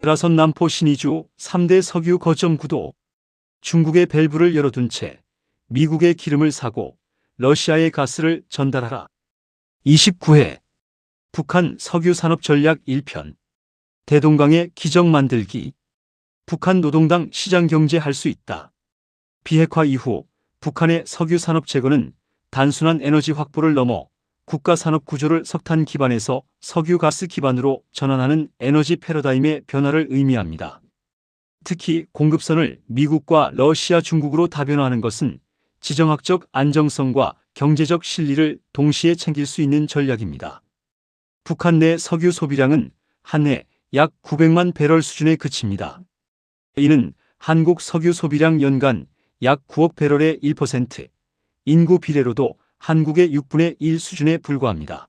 라선 남포 신의주 3대 석유 거점 구도. 중국의 밸브를 열어둔 채 미국의 기름을 사고 러시아의 가스를 전달하라. 29회 북한 석유 산업 전략 1편. 대동강의 기적 만들기. 북한 노동당 시장 경제 할 수 있다. 비핵화 이후 북한의 석유 산업 재건은 단순한 에너지 확보를 넘어 국가 산업 구조를 석탄 기반에서 석유 가스 기반으로 전환하는 에너지 패러다임의 변화를 의미합니다. 특히 공급선을 미국과 러시아, 중국으로 다변화하는 것은 지정학적 안정성과 경제적 실리를 동시에 챙길 수 있는 전략입니다. 북한 내 석유 소비량은 한 해 약 900만 배럴 수준에 그칩니다. 이는 한국 석유 소비량 연간 약 9억 배럴의 1%, 인구 비례로도 한국의 6분의 1 수준에 불과합니다.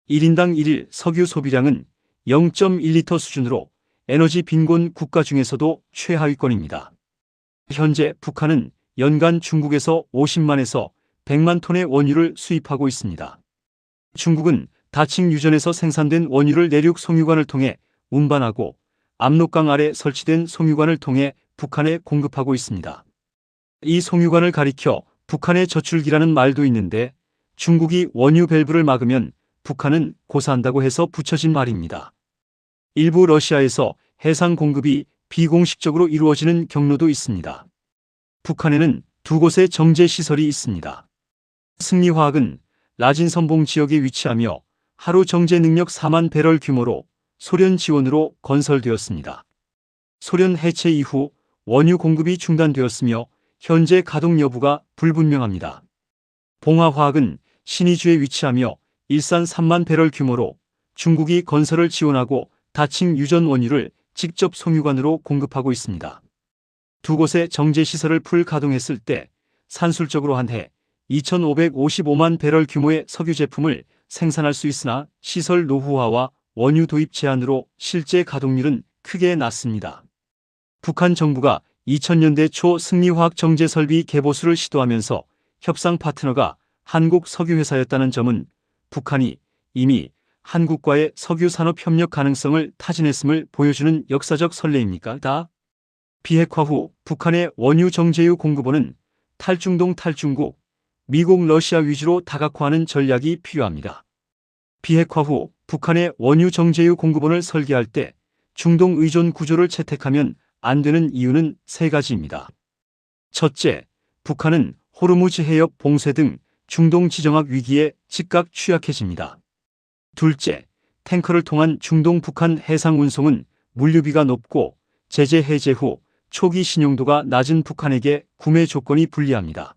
1인당 1일 석유 소비량은 0.1리터 수준으로 에너지 빈곤 국가 중에서도 최하위권입니다. 현재 북한은 연간 중국에서 50만에서 100만 톤의 원유를 수입하고 있습니다. 중국은 다칭 유전에서 생산된 원유를 내륙 송유관을 통해 운반하고 압록강 아래 설치된 송유관을 통해 북한에 공급하고 있습니다. 이 송유관을 가리켜 북한의 저출기라는 말도 있는데 중국이 원유 밸브를 막으면 북한은 고사한다고 해서 붙여진 말입니다. 일부 러시아에서 해상 공급이 비공식적으로 이루어지는 경로도 있습니다. 북한에는 두 곳의 정제 시설이 있습니다. 승리화학은 라진선봉 지역에 위치하며 하루 정제 능력 4만 배럴 규모로 소련 지원으로 건설되었습니다. 소련 해체 이후 원유 공급이 중단되었으며 현재 가동 여부가 불분명합니다. 봉화화학은 신의주에 위치하며 일산 3만 배럴 규모로 중국이 건설을 지원하고 다칭 유전 원유를 직접 송유관으로 공급하고 있습니다. 두 곳의 정제시설을 풀 가동했을 때 산술적으로 한 해 2,555만 배럴 규모의 석유 제품을 생산할 수 있으나 시설 노후화와 원유 도입 제한으로 실제 가동률은 크게 낮습니다. 북한 정부가 2000년대 초 승리화학 정제 설비 개보수를 시도하면서 협상 파트너가 한국 석유회사였다는 점은 북한이 이미 한국과의 석유 산업 협력 가능성을 타진했음을 보여주는 역사적 선례입니까? 비핵화 후 북한의 원유 정제유 공급원은 탈중동 탈중국, 미국 러시아 위주로 다각화하는 전략이 필요합니다. 비핵화 후 북한의 원유 정제유 공급원을 설계할 때 중동 의존 구조를 채택하면 안 되는 이유는 세 가지입니다. 첫째, 북한은 호르무즈 해협 봉쇄 등 중동 지정학 위기에 즉각 취약해집니다. 둘째, 탱커를 통한 중동 북한 해상 운송은 물류비가 높고 제재 해제 후 초기 신용도가 낮은 북한에게 구매 조건이 불리합니다.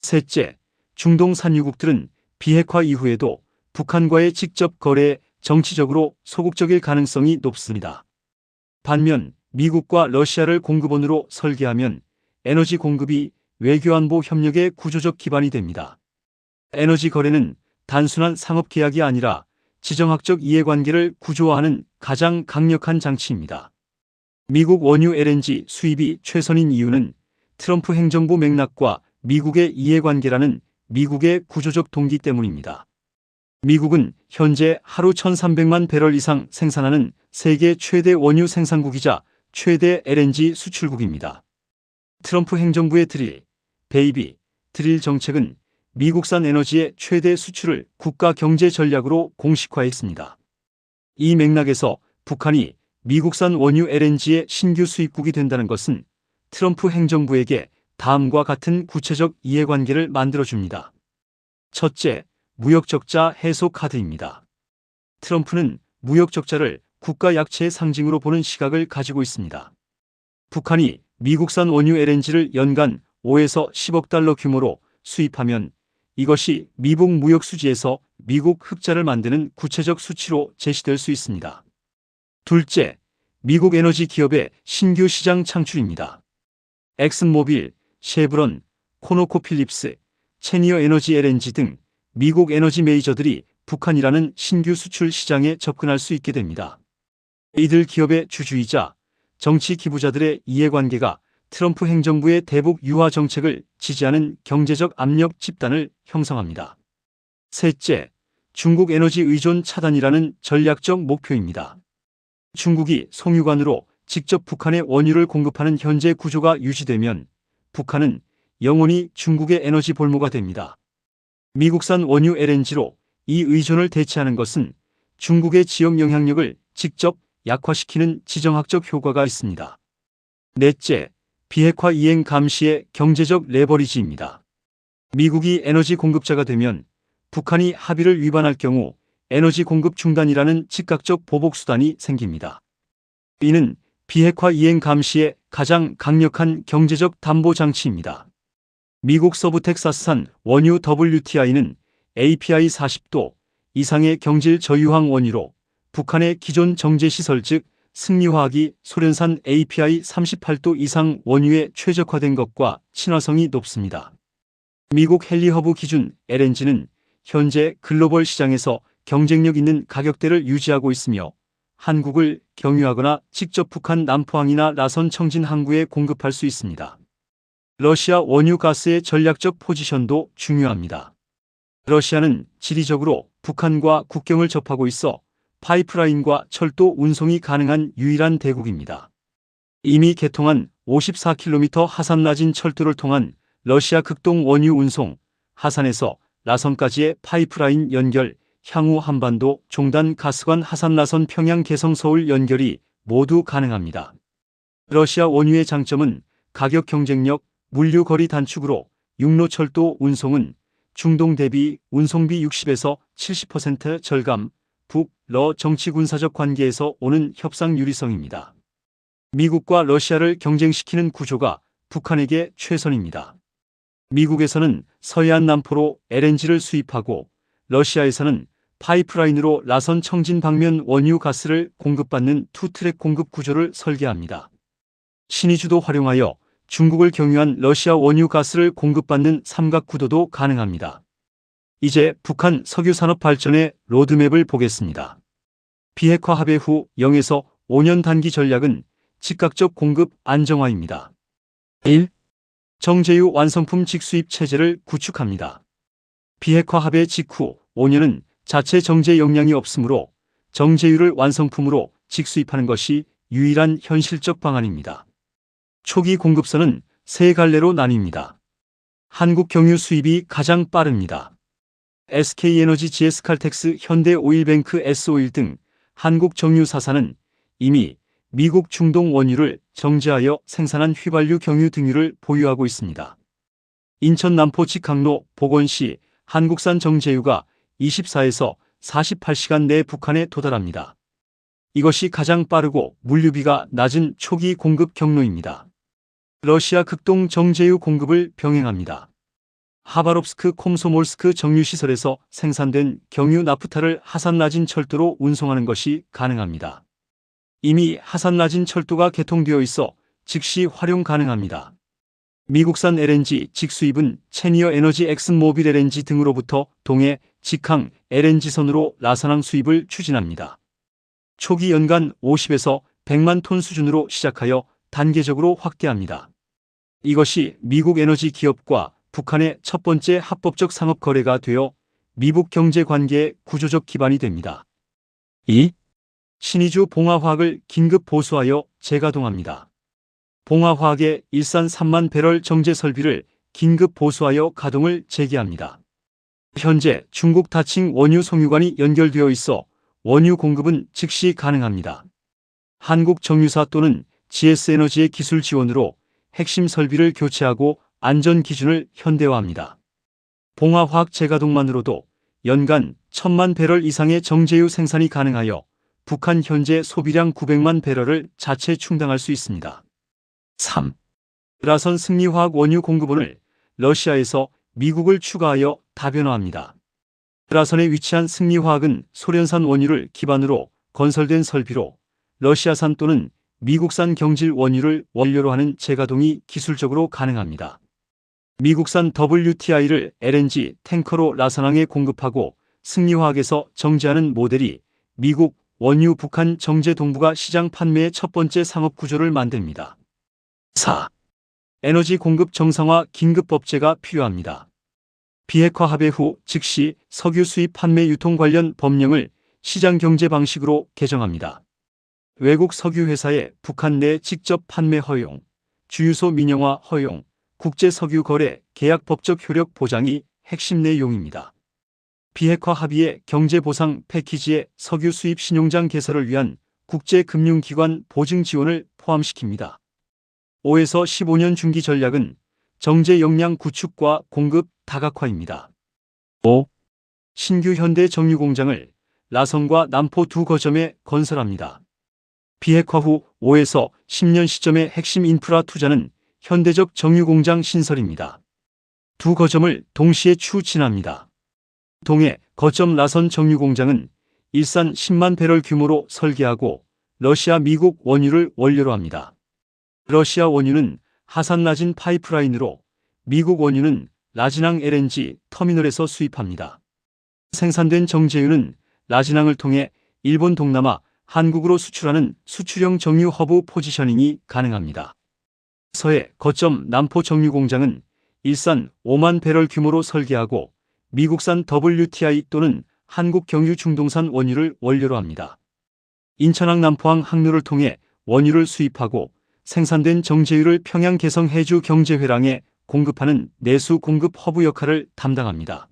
셋째, 중동 산유국들은 비핵화 이후에도 북한과의 직접 거래에 정치적으로 소극적일 가능성이 높습니다. 반면 미국과 러시아를 공급원으로 설계하면 에너지 공급이 외교안보 협력의 구조적 기반이 됩니다. 에너지 거래는 단순한 상업 계약이 아니라 지정학적 이해관계를 구조화하는 가장 강력한 장치입니다. 미국 원유 LNG 수입이 최선인 이유는 트럼프 행정부 맥락과 미국의 이해관계라는 미국의 구조적 동기 때문입니다. 미국은 현재 하루 1,300만 배럴 이상 생산하는 세계 최대 원유 생산국이자 최대 LNG 수출국입니다. 트럼프 행정부의 드릴, 베이비, 드릴 정책은 미국산 에너지의 최대 수출을 국가 경제 전략으로 공식화했습니다. 이 맥락에서 북한이 미국산 원유 LNG의 신규 수입국이 된다는 것은 트럼프 행정부에게 다음과 같은 구체적 이해관계를 만들어줍니다. 첫째, 무역적자 해소 카드입니다. 트럼프는 무역적자를 국가 약체의 상징으로 보는 시각을 가지고 있습니다. 북한이 미국산 원유 LNG를 연간 5에서 10억 달러 규모로 수입하면 이것이 미북 무역 수지에서 미국 흑자를 만드는 구체적 수치로 제시될 수 있습니다. 둘째, 미국 에너지 기업의 신규 시장 창출입니다. 엑슨모빌, 쉐브론, 코노코필립스, 체니어 에너지 LNG 등 미국 에너지 메이저들이 북한이라는 신규 수출 시장에 접근할 수 있게 됩니다. 이들 기업의 주주이자 정치 기부자들의 이해관계가 트럼프 행정부의 대북 유화 정책을 지지하는 경제적 압력 집단을 형성합니다. 셋째, 중국 에너지 의존 차단이라는 전략적 목표입니다. 중국이 송유관으로 직접 북한에 원유를 공급하는 현재 구조가 유지되면 북한은 영원히 중국의 에너지 볼모가 됩니다. 미국산 원유 LNG로 이 의존을 대체하는 것은 중국의 지역 영향력을 직접 약화시키는 지정학적 효과가 있습니다. 넷째, 비핵화 이행 감시의 경제적 레버리지입니다. 미국이 에너지 공급자가 되면 북한이 합의를 위반할 경우 에너지 공급 중단이라는 즉각적 보복수단이 생깁니다. 이는 비핵화 이행 감시의 가장 강력한 경제적 담보 장치입니다. 미국 서부 텍사스산 원유 WTI는 API 40도 이상의 경질 저유황 원유로 북한의 기존 정제시설 즉 승리화학이 소련산 API 38도 이상 원유에 최적화된 것과 친화성이 높습니다. 미국 헨리 허브 기준 LNG는 현재 글로벌 시장에서 경쟁력 있는 가격대를 유지하고 있으며 한국을 경유하거나 직접 북한 남포항이나 라선 청진 항구에 공급할 수 있습니다. 러시아 원유 가스의 전략적 포지션도 중요합니다. 러시아는 지리적으로 북한과 국경을 접하고 있어 파이프라인과 철도 운송이 가능한 유일한 대국입니다. 이미 개통한 54km 하산 라진 철도를 통한 러시아 극동 원유 운송, 하산에서 라선까지의 파이프라인 연결, 향후 한반도 종단 가스관 하산 라선 평양 개성 서울 연결이 모두 가능합니다. 러시아 원유의 장점은 가격 경쟁력, 물류 거리 단축으로 육로철도 운송은 중동 대비 운송비 60에서 70% 절감, 북러 정치 군사적 관계에서 오는 협상 유리성입니다. 미국과 러시아를 경쟁시키는 구조가 북한에게 최선입니다. 미국에서는 서해안 남포로 LNG를 수입하고 러시아에서는 파이프라인으로 라선 청진 방면 원유 가스를 공급받는 투트랙 공급 구조를 설계합니다. 신의주도 활용하여 중국을 경유한 러시아 원유 가스를 공급받는 삼각구도도 가능합니다. 이제 북한 석유산업 발전의 로드맵을 보겠습니다. 비핵화 합의 후 0에서 5년 단기 전략은 즉각적 공급 안정화입니다. 1. 정제유 완성품 직수입 체제를 구축합니다. 비핵화 합의 직후 5년은 자체 정제 역량이 없으므로 정제유를 완성품으로 직수입하는 것이 유일한 현실적 방안입니다. 초기 공급선은 세 갈래로 나뉩니다. 한국 경유 수입이 가장 빠릅니다. SK에너지, GS칼텍스, 현대오일뱅크, S오일 등 한국 정유사사는 이미 미국 중동 원유를 정제하여 생산한 휘발유 경유 등유를 보유하고 있습니다. 인천 남포 직항로 복원시 한국산 정제유가 24에서 48시간 내에 북한에 도달합니다. 이것이 가장 빠르고 물류비가 낮은 초기 공급 경로입니다. 러시아 극동 정제유 공급을 병행합니다. 하바롭스크 콤소몰스크 정유시설에서 생산된 경유 나프타를 하산라진 철도로 운송하는 것이 가능합니다. 이미 하산라진 철도가 개통되어 있어 즉시 활용 가능합니다. 미국산 LNG 직수입은 체니어 에너지, 엑슨모빌 LNG 등으로부터 동해 직항 LNG선으로 라선항 수입을 추진합니다. 초기 연간 50에서 100만 톤 수준으로 시작하여 단계적으로 확대합니다. 이것이 미국 에너지 기업과 북한의 첫 번째 합법적 상업 거래가 되어 미북 경제 관계의 구조적 기반이 됩니다. 2. 신의주 봉화화학을 긴급 보수하여 재가동합니다. 봉화화학의 일산 3만 배럴 정제 설비를 긴급 보수하여 가동을 재개합니다. 현재 중국 다칭 원유 송유관이 연결되어 있어 원유 공급은 즉시 가능합니다. 한국 정유사 또는 GS에너지의 기술 지원으로 핵심 설비를 교체하고 안전 기준을 현대화합니다. 봉화화학 재가동만으로도 연간 1000만 배럴 이상의 정제유 생산이 가능하여 북한 현재 소비량 900만 배럴을 자체 충당할 수 있습니다. 3. 라선 승리화학 원유 공급원을 러시아에서 미국을 추가하여 다변화합니다. 라선에 위치한 승리화학은 소련산 원유를 기반으로 건설된 설비로 러시아산 또는 미국산 경질 원유를 원료로 하는 재가동이 기술적으로 가능합니다. 미국산 WTI를 LNG 탱커로 라선항에 공급하고 승리화학에서 정제하는 모델이 미국 원유 북한 정제 동북아 시장 판매의 첫 번째 상업 구조를 만듭니다. 4. 에너지 공급 정상화 긴급법제가 필요합니다. 비핵화 합의 후 즉시 석유 수입 판매 유통 관련 법령을 시장 경제 방식으로 개정합니다. 외국 석유회사의 북한 내 직접 판매 허용, 주유소 민영화 허용, 국제석유거래 계약 법적 효력 보장이 핵심 내용입니다. 비핵화 합의의 경제보상 패키지에 석유 수입 신용장 개설을 위한 국제금융기관 보증 지원을 포함시킵니다. 5에서 15년 중기 전략은 정제 역량 구축과 공급 다각화입니다. 5. 신규 현대 정유공장을 라선과 남포 두 거점에 건설합니다. 비핵화 후 5에서 10년 시점의 핵심 인프라 투자는 현대적 정유공장 신설입니다. 두 거점을 동시에 추진합니다. 동해 거점 라선 정유공장은 일산 10만 배럴 규모로 설계하고 러시아, 미국 원유를 원료로 합니다. 러시아 원유는 하산 라진 파이프라인으로, 미국 원유는 라진항 LNG 터미널에서 수입합니다. 생산된 정제유는 라진항을 통해 일본 동남아, 한국으로 수출하는 수출형 정유 허브 포지셔닝이 가능합니다. 서해 거점 남포 정유공장은 일산 5만 배럴 규모로 설계하고 미국산 WTI 또는 한국 경유 중동산 원유를 원료로 합니다. 인천항 남포항 항로를 통해 원유를 수입하고 생산된 정제유를 평양 개성 해주 경제회랑에 공급하는 내수 공급 허브 역할을 담당합니다.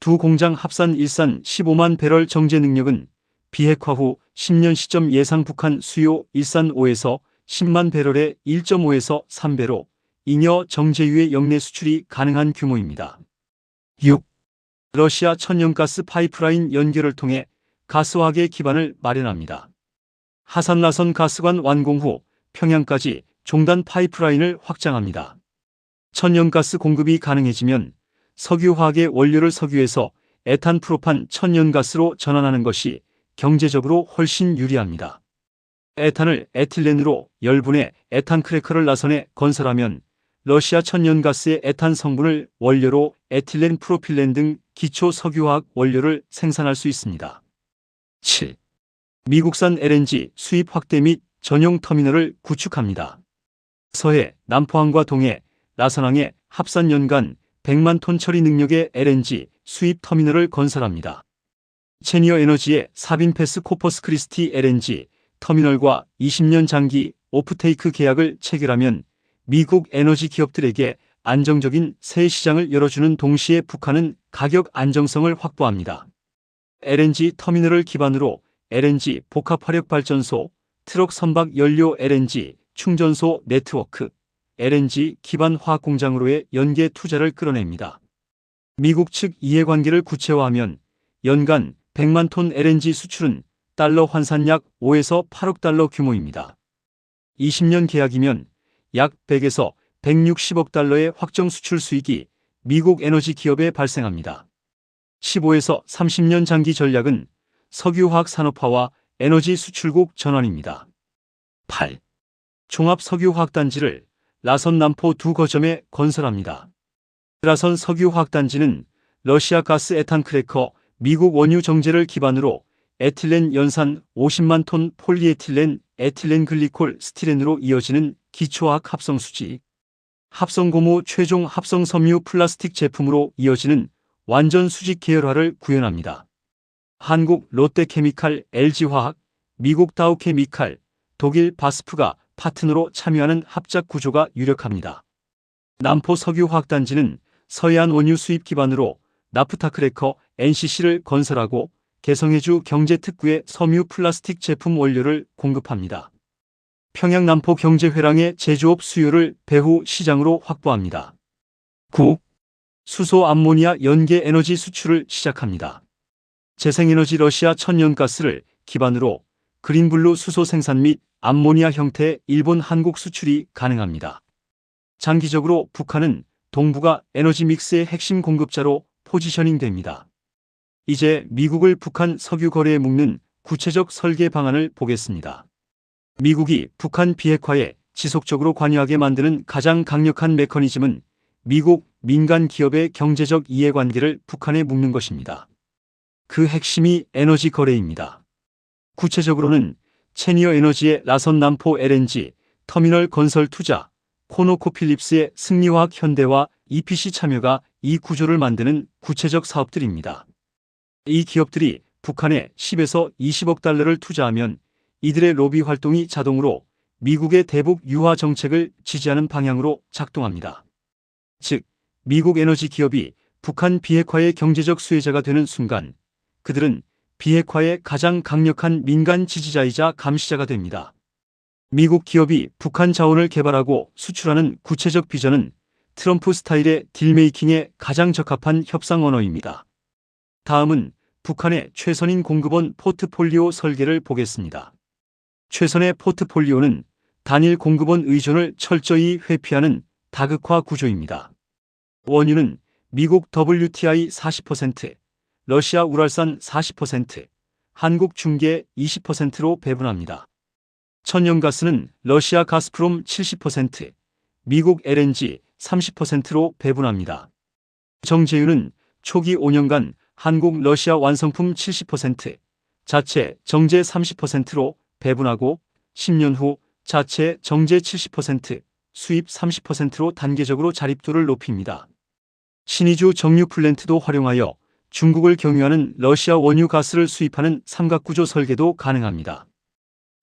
두 공장 합산 일산 15만 배럴 정제 능력은 비핵화 후 10년 시점 예상 북한 수요 일산 5에서 10만 배럴의 1.5에서 3배로 잉여 정제유의 역내 수출이 가능한 규모입니다. 6. 러시아 천연가스 파이프라인 연결을 통해 가스화계 기반을 마련합니다. 하산 라선 가스관 완공 후 평양까지 종단 파이프라인을 확장합니다. 천연가스 공급이 가능해지면 석유화학의 원료를 석유에서 에탄 프로판 천연가스로 전환하는 것이 경제적으로 훨씬 유리합니다. 에탄을 에틸렌으로 열분해 에탄 크래커를 라선에 건설하면 러시아 천연가스의 에탄 성분을 원료로 에틸렌 프로필렌 등 기초 석유화학 원료를 생산할 수 있습니다. 7. 미국산 LNG 수입 확대 및 전용 터미널을 구축합니다. 서해 남포항과 동해 라선항에 합산 연간 100만 톤 처리 능력의 LNG 수입 터미널을 건설합니다. 체니어 에너지의 사빈패스 코퍼스 크리스티 LNG 터미널과 20년 장기 오프테이크 계약을 체결하면 미국 에너지 기업들에게 안정적인 새 시장을 열어주는 동시에 북한은 가격 안정성을 확보합니다. LNG 터미널을 기반으로 LNG 복합화력발전소, 트럭 선박 연료 LNG 충전소 네트워크, LNG 기반 화학공장으로의 연계 투자를 끌어냅니다. 미국 측 이해관계를 구체화하면 연간 100만 톤 LNG 수출은 달러 환산 약 5에서 8억 달러 규모입니다. 20년 계약이면 약 100에서 160억 달러의 확정 수출 수익이 미국 에너지 기업에 발생합니다. 15에서 30년 장기 전략은 석유화학 산업화와 에너지 수출국 전환입니다. 8. 종합 석유화학단지를 라선 남포 두 거점에 건설합니다. 라선 석유화학단지는 러시아 가스 에탄 크래커, 미국 원유 정제를 기반으로 에틸렌 연산 50만 톤 폴리에틸렌, 에틸렌 글리콜 스티렌으로 이어지는 기초화학 합성수지, 합성고무 최종 합성 섬유 플라스틱 제품으로 이어지는 완전 수직 계열화를 구현합니다. 한국 롯데케미칼, LG화학, 미국 다우케미칼, 독일 바스프가 파트너로 참여하는 합작 구조가 유력합니다. 남포 석유화학단지는 서해안 원유 수입 기반으로 나프타 크래커 NCC를 건설하고 개성해주 경제특구의 섬유 플라스틱 제품 원료를 공급합니다. 평양 남포 경제회랑의 제조업 수요를 배후 시장으로 확보합니다. 9. 수소 암모니아 연계 에너지 수출을 시작합니다. 재생에너지 러시아 천연가스를 기반으로 그린블루 수소 생산 및 암모니아 형태의 일본 한국 수출이 가능합니다. 장기적으로 북한은 동북아 에너지 믹스의 핵심 공급자로 포지셔닝 됩니다. 이제 미국을 북한 석유 거래에 묶는 구체적 설계 방안을 보겠습니다. 미국이 북한 비핵화에 지속적으로 관여하게 만드는 가장 강력한 메커니즘은 미국 민간 기업의 경제적 이해관계를 북한에 묶는 것입니다. 그 핵심이 에너지 거래입니다. 구체적으로는 체니어 에너지의 라선 남포 LNG 터미널 건설 투자, 코노코필립스의 승리화학 현대와 EPC 참여가 이 구조를 만드는 구체적 사업들입니다. 이 기업들이 북한에 10에서 20억 달러를 투자하면 이들의 로비 활동이 자동으로 미국의 대북 유화 정책을 지지하는 방향으로 작동합니다. 즉, 미국 에너지 기업이 북한 비핵화의 경제적 수혜자가 되는 순간 그들은 비핵화의 가장 강력한 민간 지지자이자 감시자가 됩니다. 미국 기업이 북한 자원을 개발하고 수출하는 구체적 비전은 트럼프 스타일의 딜메이킹에 가장 적합한 협상 언어입니다. 다음은 북한의 최선인 공급원 포트폴리오 설계를 보겠습니다. 최선의 포트폴리오는 단일 공급원 의존을 철저히 회피하는 다극화 구조입니다. 원유는 미국 WTI 40%, 러시아 우랄산 40%, 한국 중계 20%로 배분합니다. 천연가스는 러시아 가스프롬 70%, 미국 LNG 30%로 배분합니다. 정제유는 초기 5년간 한국 러시아 완성품 70%, 자체 정제 30%로 배분하고 10년 후 자체 정제 70%, 수입 30%로 단계적으로 자립도를 높입니다. 신의주 정유 플랜트도 활용하여 중국을 경유하는 러시아 원유 가스를 수입하는 삼각구조 설계도 가능합니다.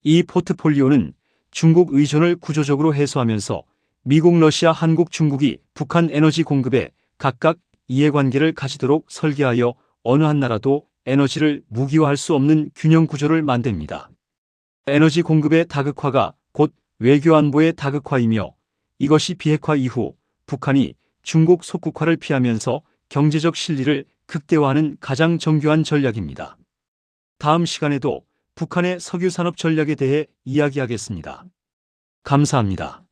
이 포트폴리오는 중국 의존을 구조적으로 해소하면서 미국, 러시아, 한국, 중국이 북한 에너지 공급에 각각 이해관계를 가지도록 설계하여 어느 한 나라도 에너지를 무기화할 수 없는 균형 구조를 만듭니다. 에너지 공급의 다극화가 곧 외교 안보의 다극화이며 이것이 비핵화 이후 북한이 중국 속국화를 피하면서 경제적 실리를 극대화하는 가장 정교한 전략입니다. 다음 시간에도 북한의 석유 산업 전략에 대해 이야기하겠습니다. 감사합니다.